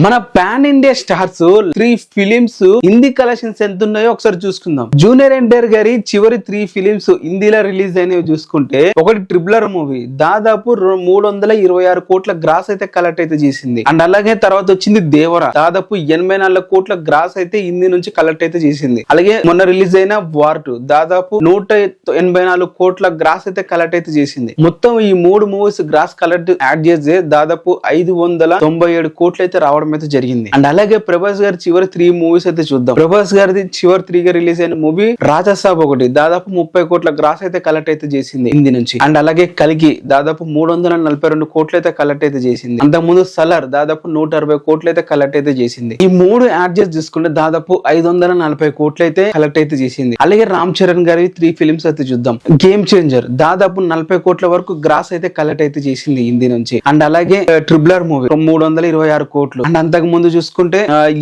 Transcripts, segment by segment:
మన pan India stars 3 films Hindi collections ఎంత ఉన్నాయో ఒకసారి చూసుకుందాం. జూనియర్ ఎన్టీఆర్ గారి చివరి 3 ఫిలిమ్స్ హిందీలో రిలీజ్ అయినవి చూసుకుంటే, ఒకటి ట్రిపులర్ మూవీ దాదాపు 326 కోట్ల గ్రాస్ అయితే కలెక్ట్ అయితే చేసింది. అండ్ అలాగే తర్వాత వచ్చింది దేవరా, దాదాపు 84 కోట్ల గ్రాస్ అయితే హిందీ నుంచి కలెక్ట్ అయితే చేసింది. అలాగే మొన్న రిలీజ్ అయిన వార్ 2 దాదాపు 184 కోట్ల గ్రాస్ అయితే కలెక్ట్ అయితే చేసింది. మొత్తం ఈ 3 మూవీస్ గ్రాస్ కలెక్ట్ యాడ్ చేస్తే దాదాపు 597 కోట్లు అయితే రావడం అయితే జరిగింది. అండ్ అలాగే ప్రభాస్ గారి చివరి 3 మూవీస్ అయితే చూద్దాం. ప్రభాస్ గారిది చివరి 3 గా రిలీజ్ అయిన మూవీ రాజాసాబ్ ఒకటి దాదాపు 30 కోట్ల గ్రాస్ అయితే కలెక్ట్ అయితే చేసింది హిందీ నుంచి. అండ్ అలాగే కల్కి దాదాపు 342 కోట్లు అయితే కలెక్ట్ అయితే చేసింది. అంతకుముందు సలార్ దాదాపు 160 కోట్లు అయితే కలెక్ట్ అయితే చేసింది. ఈ 3 యాడ్ చేసి చూసుకుంటే దాదాపు 540 కోట్లు అయితే కలెక్ట్ అయితే చేసింది. అలాగే రామ్ చరణ్ గారి 3 ఫిలిమ్స్ అయితే చూద్దాం. గేమ్ చేంజర్ దాదాపు 40 కోట్ల వరకు గ్రాస్ అయితే కలెక్ట్ అయితే చేసింది హిందీ నుంచి. అండ్ అలాగే ట్రిపులర్ మూవీ 326 కోట్లు. అండ్ అంతకు ముందు చూసుకుంటే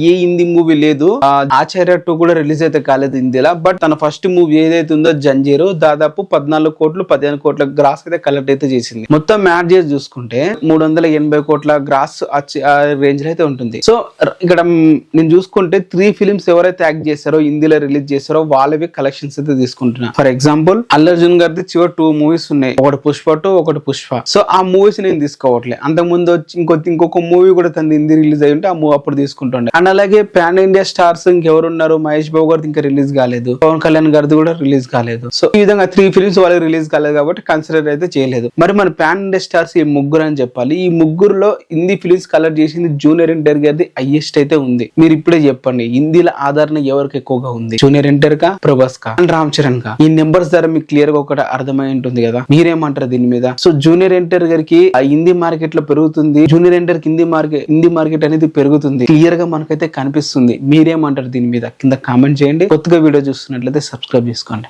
ఏ హిందీ మూవీ లేదు, ఆచార్య 2 కూడా రిలీజ్ అయితే కాలేదు హిందీలో. బట్ తన ఫస్ట్ మూవీ ఏదైతే ఉందో జంజీరు దాదాపు 14 కోట్లు 15 కోట్ల గ్రాస్ అయితే కలెక్ట్ అయితే చేసింది. మొత్తం మ్యాచ్ చేసి చూసుకుంటే 380 కోట్ల గ్రాస్ రేంజ్ లో అయితే ఉంటుంది. సో ఇక్కడ నేను చూసుకుంటే 3 ఫిలిమ్స్ ఎవరైతే యాక్ట్ చేశారో హిందీలో రిలీజ్ చేశారో వాళ్ళవి కలెక్షన్స్ అయితే తీసుకుంటున్నా. ఫర్ ఎగ్జాంపుల్ అల్లు అర్జున్ గారిది చివరి 2 మూవీస్ ఉన్నాయి, ఒకటి పుష్ప 2 ఒకటి పుష్ప. సో ఆ మూవీస్ నేను తీసుకోవట్లే. అంతకు ముందు ఇంకొక మూవీ కూడా తన హిందీ రిలీజ్ అయి ఉంటే ఆ మూవీ అప్పుడు తీసుకుంటుండే. అండ్ అలాగే పాన్ ఇండియా స్టార్స్ ఇంకెవరున్నారు, మహేష్ బాబు గారిది ఇంకా రిలీజ్ కాలేదు, పవన్ కళ్యాణ్ గారిది కూడా రిలీజ్ కాలేదు. సో ఈ విధంగా 3 ఫిలిమ్స్ వాళ్ళకి రిలీజ్ కాలేదు కాబట్టి కన్సిడర్ అయితే చేయలేదు. మరి మన పాన్ ఇండియా స్టార్స్ ఈ ముగ్గురు అని చెప్పాలి. ఈ ముగ్గురులో హిందీ ఫిలిమ్స్ కలెక్ట్ చేసింది జూనియర్ ఎన్టీఆర్ గారిది హైయెస్ట్ అయితే ఉంది. మీరు ఇప్పుడే చెప్పండి హిందీలో ఆదరణ ఎవరికి ఎక్కువగా ఉంది, జూనియర్ ఎన్టీఆర్ కా, ప్రభాస్ కా అండ్ రామ్ చరణ్ కా? ఈ నెంబర్స్ ద్వారా మీకు క్లియర్ గా ఒకటి అర్థమై ఉంటుంది కదా. మీరేమంటారు దీని మీద? సో జూనియర్ ఎన్టీఆర్ గారికి హిందీ మార్కెట్ లో పెరుగుతుంది, జూనియర్ ఎన్టీఆర్ హిందీ మార్కెట్ అనేది పెరుగుతుంది, క్లియర్ గా మనకైతే కనిపిస్తుంది. మీరేమంటారు దీని మీద? కింద కామెంట్ చేయండి. కొత్తగా వీడియో చూస్తున్నట్లయితే సబ్స్క్రైబ్ చేసుకోండి.